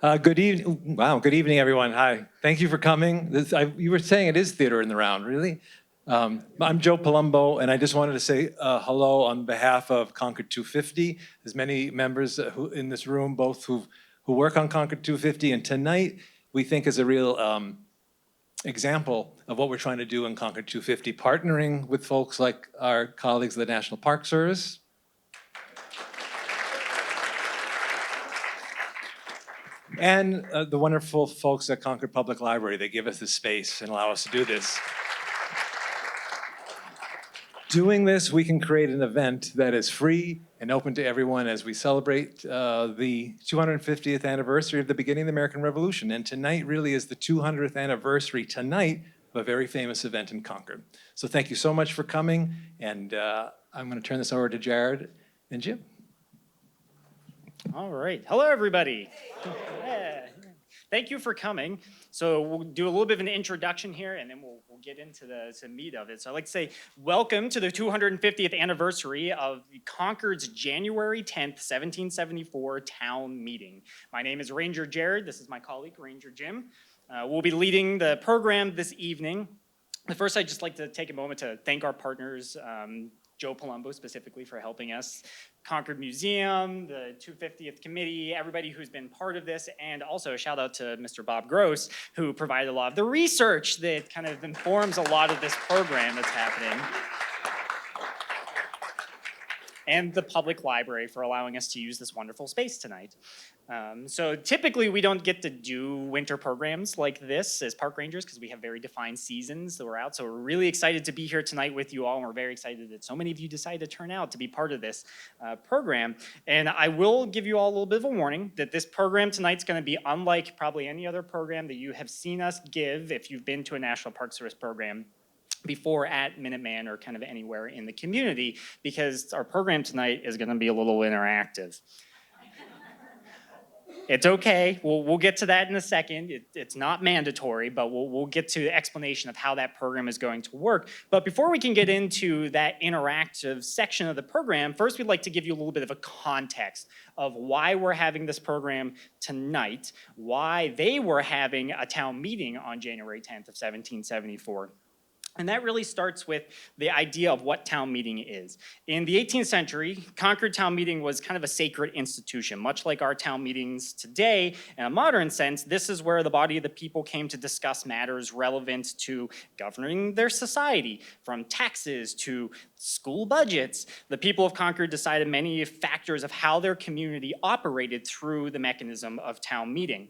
Good evening. Wow, good evening, everyone. Hi. Thank you for coming. You were saying it is theater in the round, really? I'm Joe Palumbo, and I just wanted to say hello on behalf of Concord 250. There's many members in this room, both who work on Concord 250, and tonight we think is a real example of what we're trying to do in Concord 250, partnering with folks like our colleagues at the National Park Service, and the wonderful folks at Concord Public Library. They give us the space and allow us to do this. Doing this, we can create an event that is free and open to everyone as we celebrate the 250th anniversary of the beginning of the American Revolution. And tonight really is the 200th anniversary tonight of a very famous event in Concord. So thank you so much for coming. And I'm going to turn this over to Jared and Jim. All right. Hello, everybody. Yeah. Thank you for coming. So we'll do a little bit of an introduction here, and then we'll get into the meat of it. So I'd like to say welcome to the 250th anniversary of Concord's January 10th, 1774 town meeting. My name is Ranger Jared. This is my colleague, Ranger Jim. We'll be leading the program this evening. First, I'd just like to take a moment to thank our partners, Joe Palumbo specifically for helping us, Concord Museum, the 250th Committee, everybody who's been part of this, and also a shout out to Mr. Bob Gross, who provided a lot of the research that kind of informs a lot of this program that's happening. And the public library for allowing us to use this wonderful space tonight. So typically we don't get to do winter programs like this as park rangers because we have very defined seasons that we're out. So we're really excited to be here tonight with you all, and we're very excited that so many of you decided to turn out to be part of this program. And I will give you all a little bit of a warning that this program tonight's going to be unlike probably any other program that you have seen us give if you've been to a National Park Service program before at Minute Man or kind of anywhere in the community, because our program tonight is going to be a little interactive. It's okay. We'll get to that in a second. It's not mandatory, but we'll get to the explanation of how that program is going to work. But before we can get into that interactive section of the program, first we'd like to give you a little bit of a context of why we're having this program tonight, why they were having a town meeting on January 10th of 1774. And that really starts with the idea of what town meeting is. In the 18th century, Concord town meeting was kind of a sacred institution, much like our town meetings today. In a modern sense, this is where the body of the people came to discuss matters relevant to governing their society, from taxes to school budgets. The people of Concord decided many factors of how their community operated through the mechanism of town meeting.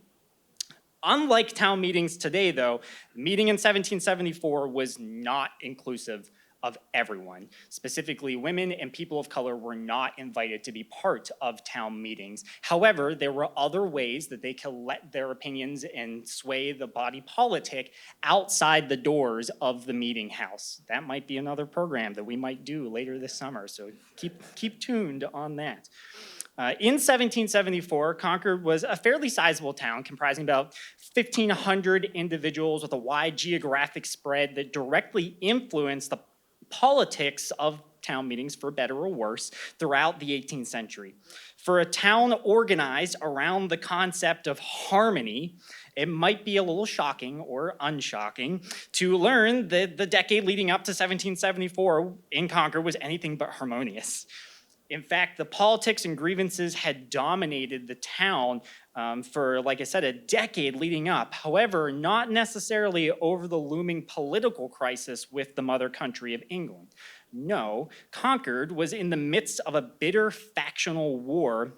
Unlike town meetings today, though, meeting in 1774 was not inclusive of everyone. Specifically, women and people of color were not invited to be part of town meetings. However, there were other ways that they could let their opinions and sway the body politic outside the doors of the meeting house. That might be another program that we might do later this summer, so keep tuned on that. In 1774, Concord was a fairly sizable town comprising about 1,500 individuals with a wide geographic spread that directly influenced the politics of town meetings, for better or worse, throughout the 18th century. For a town organized around the concept of harmony, it might be a little shocking or unshocking to learn that the decade leading up to 1774 in Concord was anything but harmonious. In fact, the politics and grievances had dominated the town for, like I said, a decade leading up. However, not necessarily over the looming political crisis with the mother country of England. No, Concord was in the midst of a bitter factional war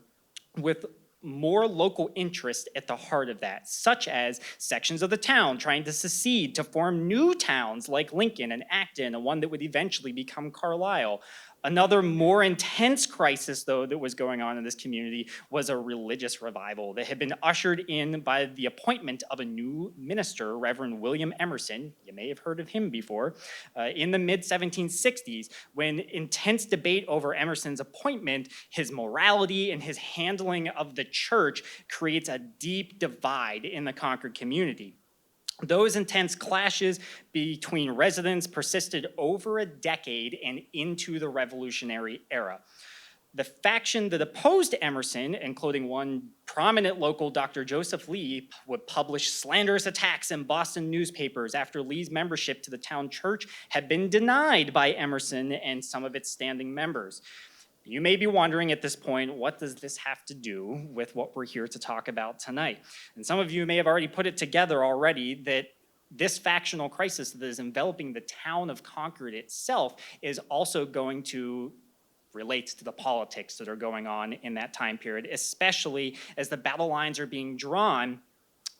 with more local interest at the heart of that, such as sections of the town trying to secede to form new towns like Lincoln and Acton, and one that would eventually become Carlisle. Another more intense crisis, though, that was going on in this community was a religious revival that had been ushered in by the appointment of a new minister, Reverend William Emerson. You may have heard of him before. In the mid-1760s, when intense debate over Emerson's appointment, his morality and his handling of the church creates a deep divide in the Concord community. Those intense clashes between residents persisted over a decade and into the Revolutionary era. The faction that opposed Emerson, including one prominent local, Dr. Joseph Lee, would publish slanderous attacks in Boston newspapers after Lee's membership to the town church had been denied by Emerson and some of its standing members. You may be wondering at this point, what does this have to do with what we're here to talk about tonight? And some of you may have already put it together already that this factional crisis that is enveloping the town of Concord itself is also going to relate to the politics that are going on in that time period, especially as the battle lines are being drawn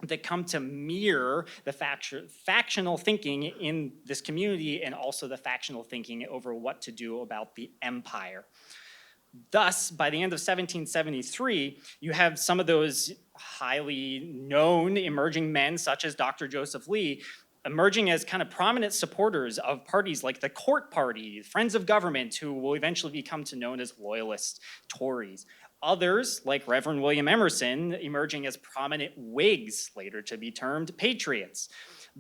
that come to mirror the factional thinking in this community and also the factional thinking over what to do about the empire. Thus, by the end of 1773, you have some of those highly known emerging men, such as Dr. Joseph Lee, emerging as kind of prominent supporters of parties like the Court Party, Friends of Government, who will eventually become known as Loyalist Tories. Others, like Reverend William Emerson, emerging as prominent Whigs, later to be termed Patriots.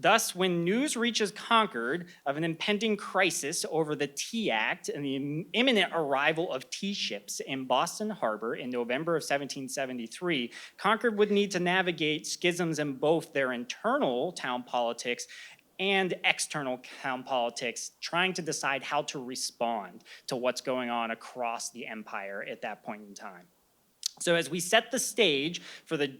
Thus, when news reaches Concord of an impending crisis over the Tea Act and the imminent arrival of tea ships in Boston Harbor in November of 1773, Concord would need to navigate schisms in both their internal town politics and external town politics, trying to decide how to respond to what's going on across the empire at that point in time. So as we set the stage for the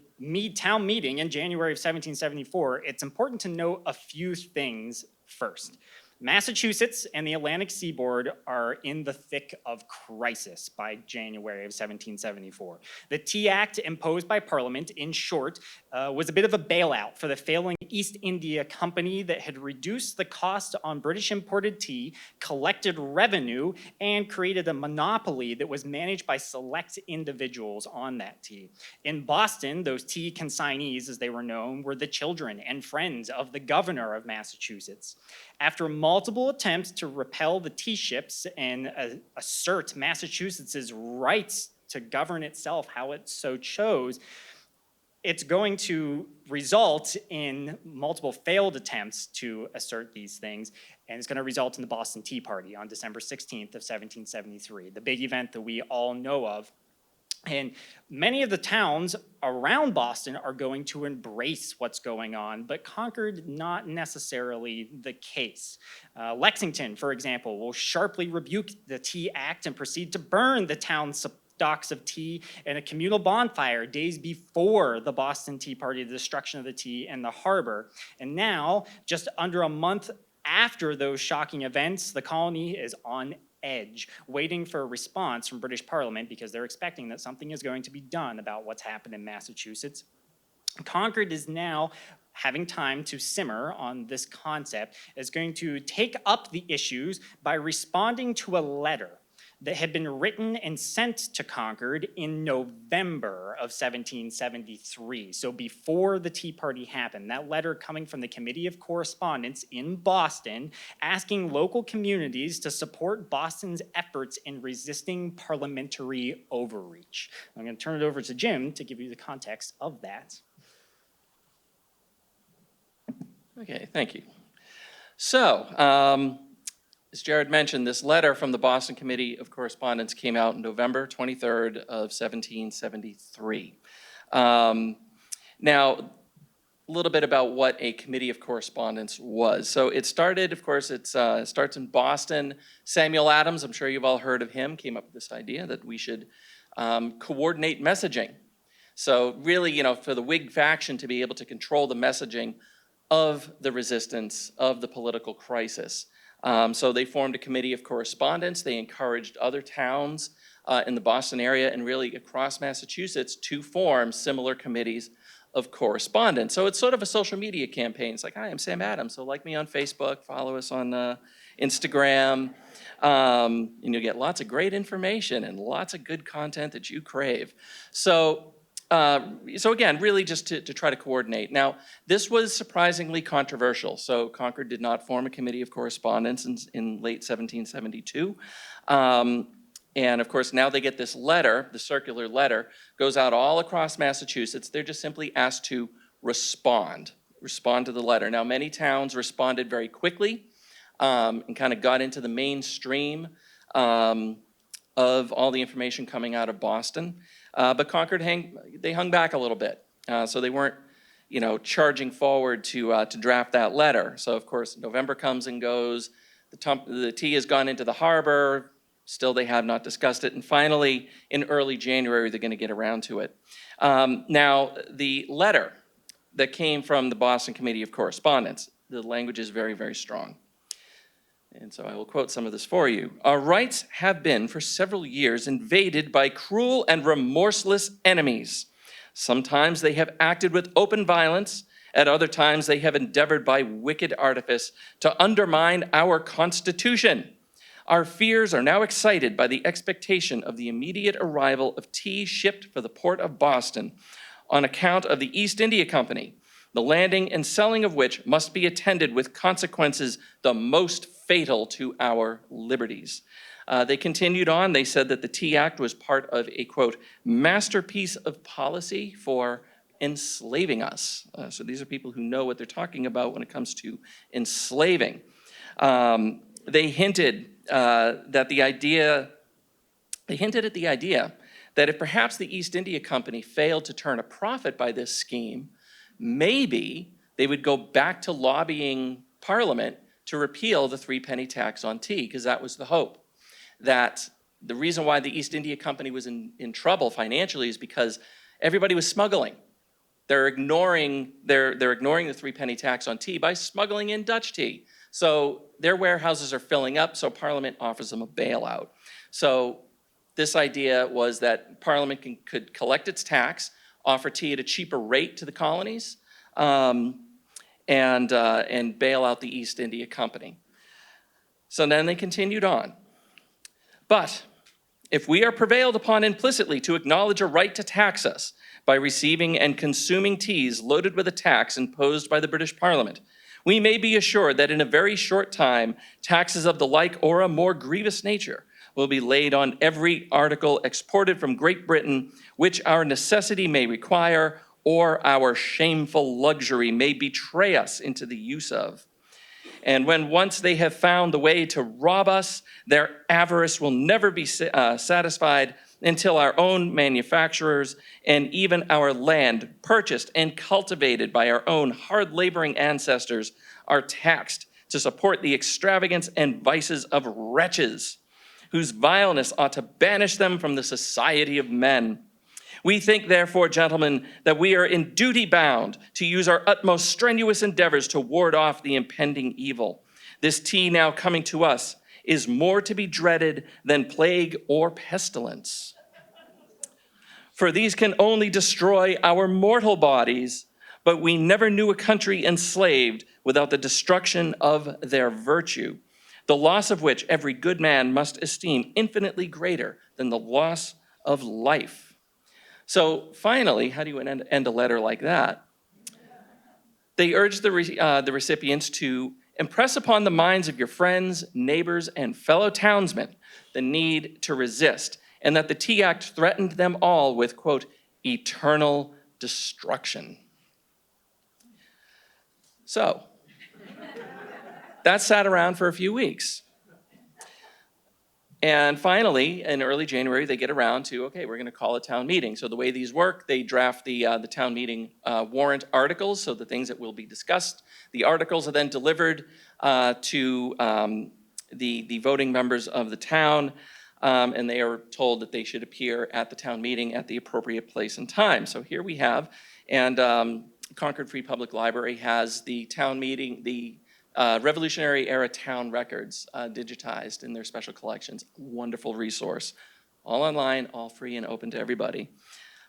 town meeting in January of 1774, it's important to note a few things first. Massachusetts and the Atlantic seaboard are in the thick of crisis by January of 1774. The Tea Act imposed by Parliament, in short, was a bit of a bailout for the failing East India Company that had reduced the cost on British imported tea, collected revenue, and created a monopoly that was managed by select individuals on that tea. In Boston, those tea consignees, as they were known, were the children and friends of the governor of Massachusetts. After multiple attempts to repel the tea ships and assert Massachusetts' rights to govern itself how it so chose, it's going to result in multiple failed attempts to assert these things, and it's going to result in the Boston Tea Party on December 16th of 1773, the big event that we all know of. And many of the towns around Boston are going to embrace what's going on, but Concord, not necessarily the case. Lexington, for example, will sharply rebuke the Tea Act and proceed to burn the town's stocks of tea in a communal bonfire days before the Boston Tea Party, the destruction of the tea in the harbor. And now, just under a month after those shocking events, the colony is on edge, waiting for a response from British Parliament because they're expecting that something is going to be done about what's happened in Massachusetts. Concord is now having time to simmer on this concept, is going to take up the issues by responding to a letter that had been written and sent to Concord in November of 1773, so before the Tea Party happened. That letter coming from the Committee of Correspondence in Boston, asking local communities to support Boston's efforts in resisting parliamentary overreach. I'm going to turn it over to Jim to give you the context of that. Okay, thank you. So, as Jared mentioned, this letter from the Boston Committee of Correspondence came out on November 23rd of 1773. Now, a little bit about what a Committee of Correspondence was. So it started, of course, it starts in Boston. Samuel Adams, I'm sure you've all heard of him, came up with this idea that we should coordinate messaging. So really, for the Whig faction to be able to control the messaging of the resistance, of the political crisis. So they formed a Committee of Correspondence. They encouraged other towns in the Boston area and really across Massachusetts to form similar committees of correspondence. So it's sort of a social media campaign. It's like, hi, I'm Sam Adams, so like me on Facebook, follow us on Instagram, and you'll get lots of great information and lots of good content that you crave. So again, really just to try to coordinate. Now, this was surprisingly controversial. So Concord did not form a Committee of Correspondence in late 1772. And of course, now they get this letter, the circular letter, goes out all across Massachusetts. They're just simply asked to respond to the letter. Now, many towns responded very quickly and kind of got into the mainstream of all the information coming out of Boston. But Concord they hung back a little bit. So they weren't, charging forward to draft that letter. So of course, November comes and goes. The tea has gone into the harbor. Still, they have not discussed it. And finally, in early January, they're going to get around to it. Now, the letter that came from the Boston Committee of Correspondence, the language is very, very strong. And so I will quote some of this for you. Our rights have been for several years invaded by cruel and remorseless enemies. Sometimes they have acted with open violence. At other times, they have endeavored by wicked artifice to undermine our Constitution. Our fears are now excited by the expectation of the immediate arrival of tea shipped for the port of Boston on account of the East India Company, the landing and selling of which must be attended with consequences the most fatal to our liberties. They continued on. They said that the Tea Act was part of a, quote, masterpiece of policy for enslaving us. So these are people who know what they're talking about when it comes to enslaving. They hinted at the idea that if perhaps the East India Company failed to turn a profit by this scheme, maybe they would go back to lobbying Parliament to repeal the 3-penny tax on tea, because that was the hope. That the reason why the East India Company was in trouble financially is because everybody was smuggling. They're ignoring the 3-penny tax on tea by smuggling in Dutch tea. So their warehouses are filling up, so Parliament offers them a bailout. So this idea was that Parliament could collect its tax, offer tea at a cheaper rate to the colonies, and bail out the East India Company. So then they continued on. But if we are prevailed upon implicitly to acknowledge a right to tax us by receiving and consuming teas loaded with a tax imposed by the British Parliament, we may be assured that in a very short time, taxes of the like or a more grievous nature will be laid on every article exported from Great Britain, which our necessity may require, or our shameful luxury may betray us into the use of. And when once they have found the way to rob us, their avarice will never be satisfied until our own manufacturers and even our land, purchased and cultivated by our own hard-laboring ancestors, are taxed to support the extravagance and vices of wretches, whose vileness ought to banish them from the society of men. We think, therefore, gentlemen, that we are in duty bound to use our utmost strenuous endeavors to ward off the impending evil. This tea now coming to us is more to be dreaded than plague or pestilence. For these can only destroy our mortal bodies, but we never knew a country enslaved without the destruction of their virtue, the loss of which every good man must esteem infinitely greater than the loss of life. So finally, how do you end a letter like that? They urge the recipients to impress upon the minds of your friends, neighbors, and fellow townsmen the need to resist, and that the Tea Act threatened them all with, quote, eternal destruction. So, that sat around for a few weeks. And finally, in early January, they get around to, okay, we're going to call a town meeting. So the way these work, they draft the town meeting warrant articles, so the things that will be discussed. The articles are then delivered to the voting members of the town, and they are told that they should appear at the town meeting at the appropriate place and time. So here we have, and Concord Free Public Library has the town meeting, the Revolutionary Era town records digitized in their special collections. Wonderful resource. All online, all free and open to everybody.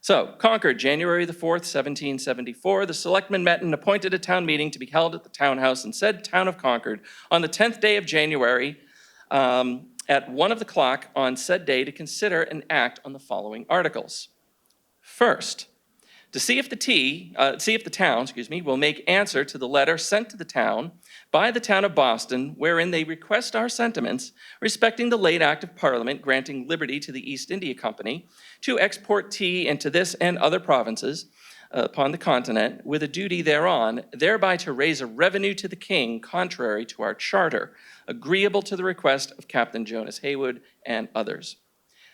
So, Concord, January the 4th, 1774, the selectmen met and appointed a town meeting to be held at the townhouse in said town of Concord on the 10th day of January at 1 o'clock on said day to consider and act on the following articles. First, to see if the town will make answer to the letter sent to the town by the town of Boston, wherein they request our sentiments respecting the late act of Parliament granting liberty to the East India Company to export tea into this and other provinces upon the continent with a duty thereon, thereby to raise a revenue to the king contrary to our charter, agreeable to the request of Captain Jonas Haywood and others.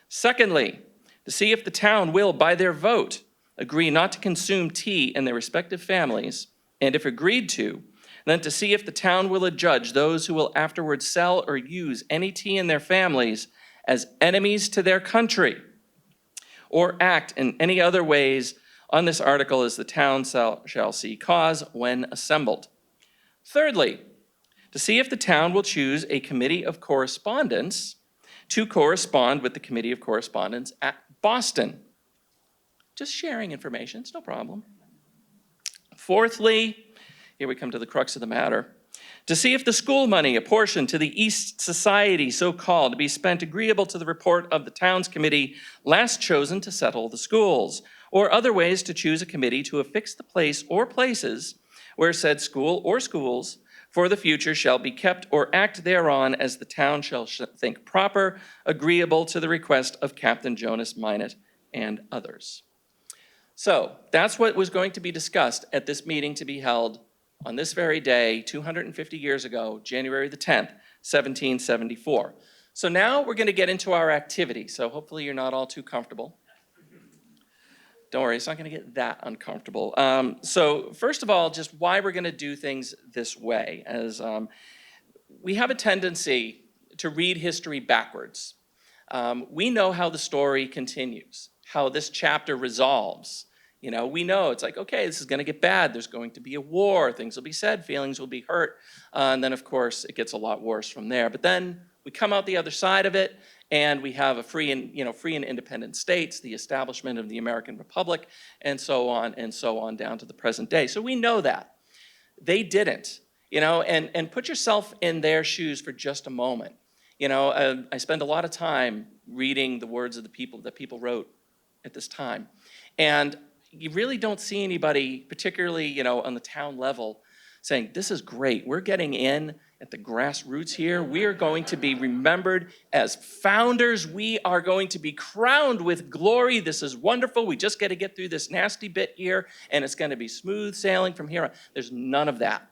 Secondly, to see if the town will, by their vote, agree not to consume tea in their respective families, and if agreed to, then to see if the town will adjudge those who will afterwards sell or use any tea in their families as enemies to their country, or act in any other ways on this article as the town shall see cause when assembled. Thirdly, to see if the town will choose a committee of correspondence to correspond with the Committee of Correspondence at Boston. Just sharing information, it's no problem. Fourthly, here we come to the crux of the matter, to see if the school money apportioned to the East Society, so-called, to be spent agreeable to the report of the town's committee last chosen to settle the schools, or other ways to choose a committee to affix the place or places where said school or schools for the future shall be kept or act thereon as the town shall think proper, agreeable to the request of Captain Jonas Minot and others. So that's what was going to be discussed at this meeting to be held on this very day, 250 years ago, January the 10th, 1774. So now we're going to get into our activity. So hopefully you're not all too comfortable. Don't worry, it's not going to get that uncomfortable. So first of all, just why we're going to do things this way, as we have a tendency to read history backwards. We know how the story continues, how this chapter resolves. You know, we know it's like, okay, this is going to get bad. There's going to be a war. Things will be said. Feelings will be hurt. And then, of course, it gets a lot worse from there. But then we come out the other side of it, and we have a free and independent states, the establishment of the American Republic, and so on down to the present day. So we know that. They didn't, and put yourself in their shoes for just a moment. I spend a lot of time reading the words of the people that people wrote at this time. And you really don't see anybody, particularly, on the town level, saying, this is great. We're getting in at the grassroots here. We are going to be remembered as founders. We are going to be crowned with glory. This is wonderful. We just got to get through this nasty bit here, and it's going to be smooth sailing from here on. There's none of that.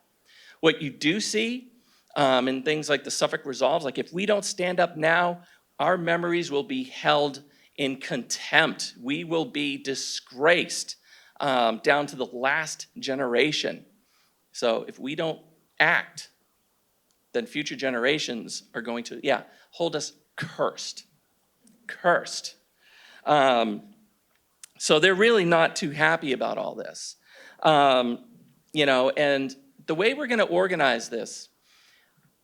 What you do see in things like the Suffolk Resolves, like if we don't stand up now, our memories will be held in contempt. We will be disgraced down to the last generation. So if we don't act, then future generations are going to, hold us cursed. Cursed. So they're really not too happy about all this. And the way we're going to organize this,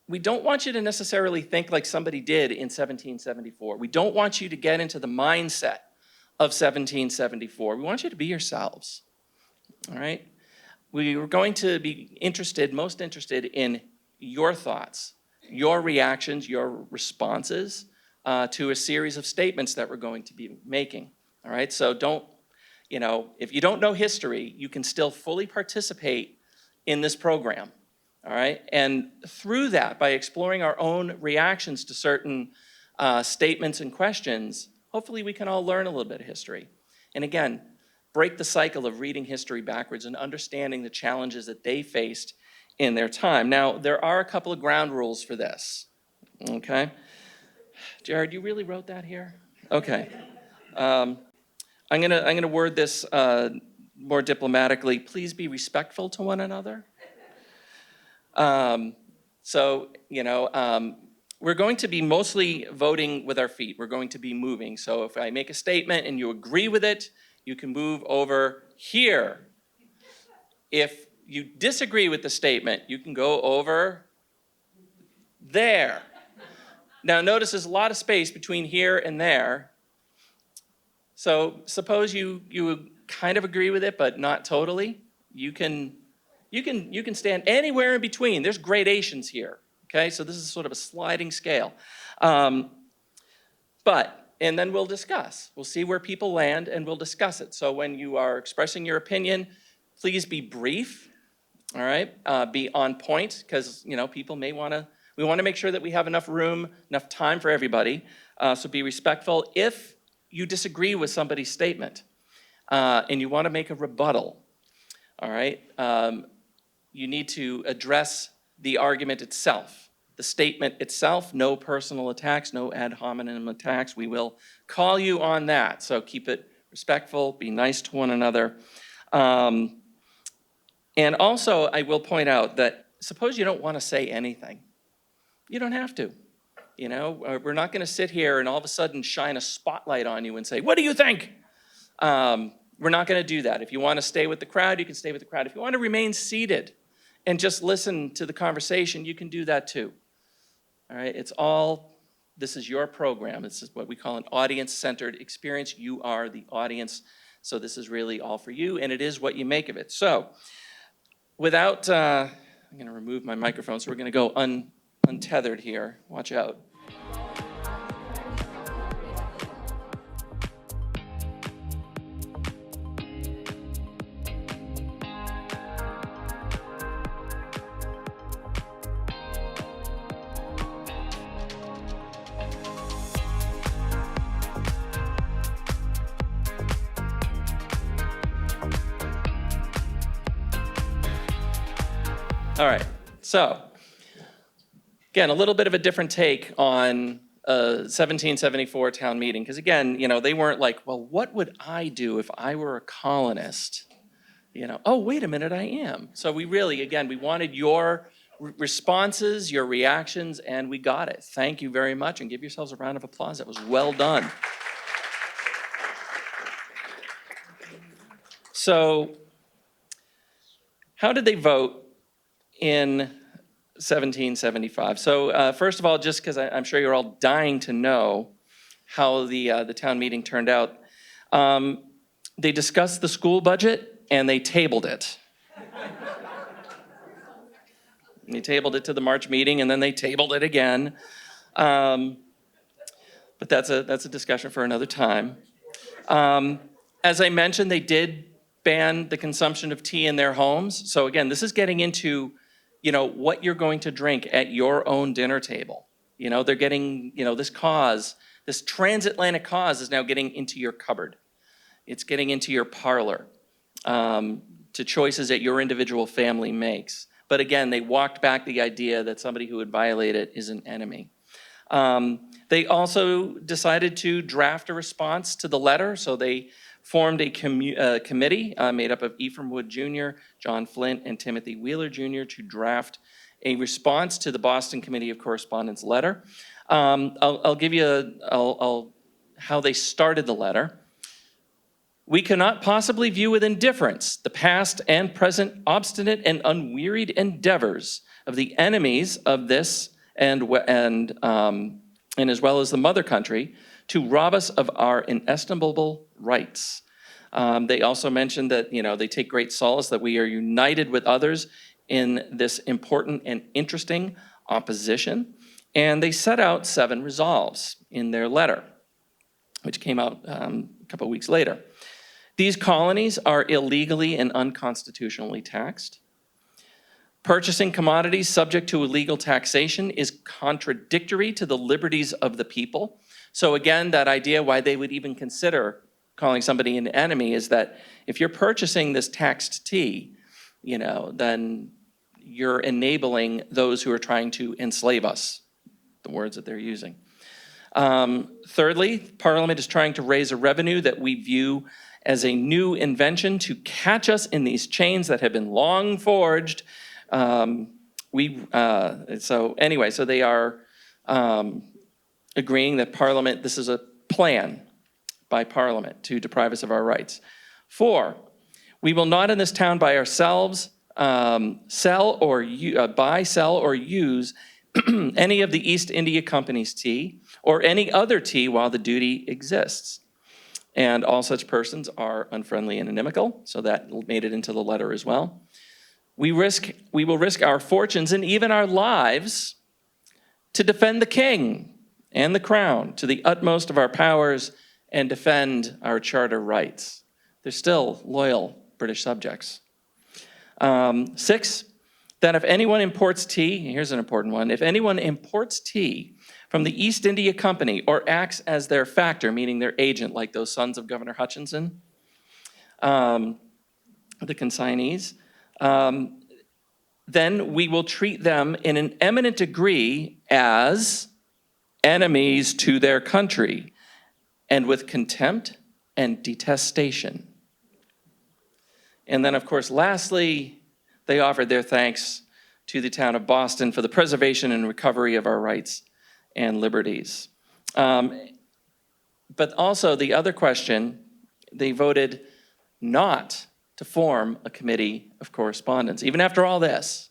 we don't want you to necessarily think like somebody did in 1774. We don't want you to get into the mindset of 1774. We want you to be yourselves, all right? We are going to be most interested in your thoughts, your reactions, your responses to a series of statements that we're going to be making, all right? So if you don't know history, you can still fully participate in this program. All right, and through that, by exploring our own reactions to certain statements and questions, hopefully we can all learn a little bit of history. And again, break the cycle of reading history backwards and understanding the challenges that they faced in their time. Now, there are a couple of ground rules for this, okay? Jared, you really wrote that here? Okay. I'm gonna word this more diplomatically. Please be respectful to one another. We're going to be mostly voting with our feet. We're going to be moving. So if I make a statement and you agree with it, you can move over here. If you disagree with the statement, you can go over there. Now notice there's a lot of space between here and there. So suppose you kind of agree with it, but not totally. You can stand anywhere in between. There's gradations here, okay? So this is sort of a sliding scale. And then we'll discuss. We'll see where people land and we'll discuss it. So when you are expressing your opinion, please be brief, all right? Be on point, because people may we want to make sure that we have enough room, enough time for everybody. So be respectful. If you disagree with somebody's statement and you want to make a rebuttal, all right? You need to address the argument itself, the statement itself, no personal attacks, no ad hominem attacks. We will call you on that. So keep it respectful, be nice to one another. And also, I will point out that suppose you don't want to say anything. You don't have to. You know, we're not going to sit here and all of a sudden shine a spotlight on you and say, what do you think? We're not going to do that. If you want to stay with the crowd, you can stay with the crowd. If you want to remain seated and just listen to the conversation, you can do that too. All right, this is your program. This is what we call an audience-centered experience. You are the audience, so this is really all for you, and it is what you make of it. So, without, I'm going to remove my microphone, so we're going to go untethered here. Watch out. All right, so again, a little bit of a different take on 1774 town meeting, because again, you know, they weren't like, well, what would I do if I were a colonist? You know, oh, wait a minute, I am. So we really, again, we wanted your responses, your reactions, and we got it. Thank you very much, and give yourselves a round of applause. That was well done. So how did they vote in 1775? So first of all, just because I'm sure you're all dying to know how the town meeting turned out, they discussed the school budget and they tabled it. And they tabled it to the March meeting and then they tabled it again. But that's a discussion for another time. As I mentioned, they did ban the consumption of tea in their homes. So again, this is getting into, you know, what you're going to drink at your own dinner table. You know, they're getting, you know, this transatlantic cause is now getting into your cupboard. It's getting into your parlor, to choices that your individual family makes. But again, they walked back the idea that somebody who would violate it is an enemy. They also decided to draft a response to the letter, so they formed a committee made up of Ephraim Wood Jr., John Flint, and Timothy Wheeler Jr. to draft a response to the Boston Committee of Correspondence letter. I'll give you how they started the letter. We cannot possibly view with indifference the past and present obstinate and unwearied endeavors of the enemies of this and as well as the mother country to rob us of our inestimable rights. They also mentioned that, you know, they take great solace that we are united with others in this important and interesting opposition. And they set out 7 resolves in their letter, which came out a couple of weeks later. These colonies are illegally and unconstitutionally taxed. Purchasing commodities subject to illegal taxation is contradictory to the liberties of the people. So again, that idea why they would even consider calling somebody an enemy is that if you're purchasing this taxed tea, you know, then you're enabling those who are trying to enslave us, the words that they're using. Thirdly, Parliament is trying to raise a revenue that we view as a new invention to catch us in these chains that have been long forged. So they are agreeing that Parliament, this is a plan by Parliament to deprive us of our rights. 4, we will not in this town by ourselves buy, sell, or use any of the East India Company's tea or any other tea while the duty exists. And all such persons are unfriendly and inimical, so that made it into the letter as well. We will risk our fortunes and even our lives to defend the king and the crown to the utmost of our powers and defend our charter rights. They're still loyal British subjects. 6, that if anyone imports tea, here's an important one, if anyone imports tea from the East India Company or acts as their factor, meaning their agent, like those sons of Governor Hutchinson, the consignees, then we will treat them in an eminent degree as enemies to their country, and with contempt and detestation. And then, of course, lastly, they offered their thanks to the town of Boston for the preservation and recovery of our rights and liberties. But also the other question, they voted not to form a committee of correspondence. Even after all this,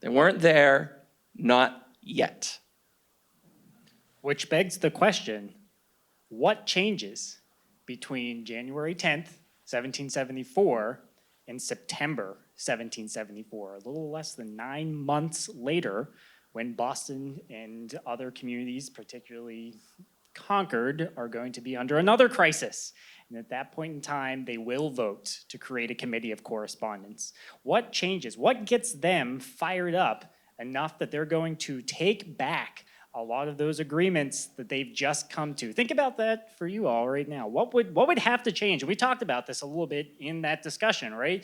they weren't there, not yet. Which begs the question, what changes between January 10th, 1774 and September 1774, a little less than 9 months later, when Boston and other communities, particularly Concord, are going to be under another crisis. And at that point in time, they will vote to create a committee of correspondence. What changes? What gets them fired up enough that they're going to take back a lot of those agreements that they've just come to? Think about that for you all right now. What would have to change? And we talked about this a little bit in that discussion, right?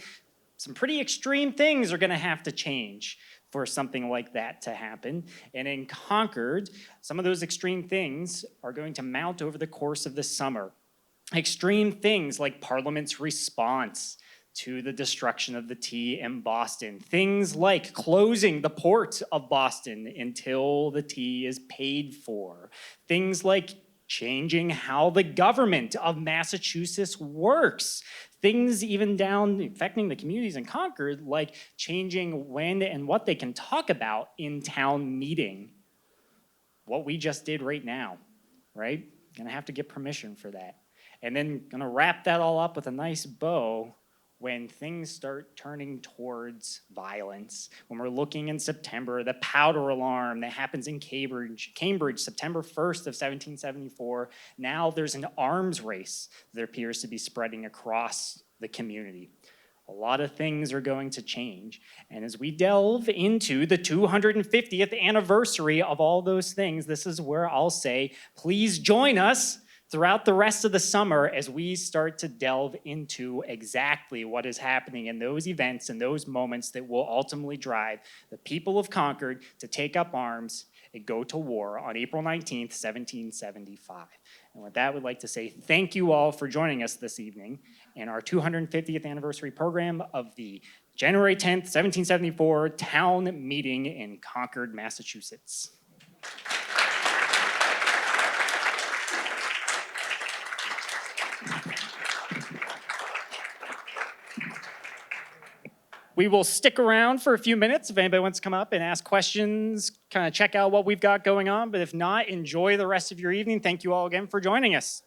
Some pretty extreme things are going to have to change for something like that to happen. And in Concord, some of those extreme things are going to mount over the course of the summer. Extreme things like Parliament's response to the destruction of the tea in Boston. Things like closing the port of Boston until the tea is paid for. Things like changing how the government of Massachusetts works. Things even down affecting the communities in Concord, like changing when and what they can talk about in town meeting. What we just did right now, right? Gonna have to get permission for that. And then gonna wrap that all up with a nice bow when things start turning towards violence. When we're looking in September, the powder alarm that happens in Cambridge, September 1st of 1774, now there's an arms race that appears to be spreading across the community. A lot of things are going to change. And as we delve into the 250th anniversary of all those things, this is where I'll say, please join us throughout the rest of the summer as we start to delve into exactly what is happening in those events and those moments that will ultimately drive the people of Concord to take up arms and go to war on April 19th, 1775. And with that, we'd like to say thank you all for joining us this evening in our 250th anniversary program of the January 10th, 1774 town meeting in Concord, Massachusetts. We will stick around for a few minutes if anybody wants to come up and ask questions, kind of check out what we've got going on. But if not, enjoy the rest of your evening. Thank you all again for joining us.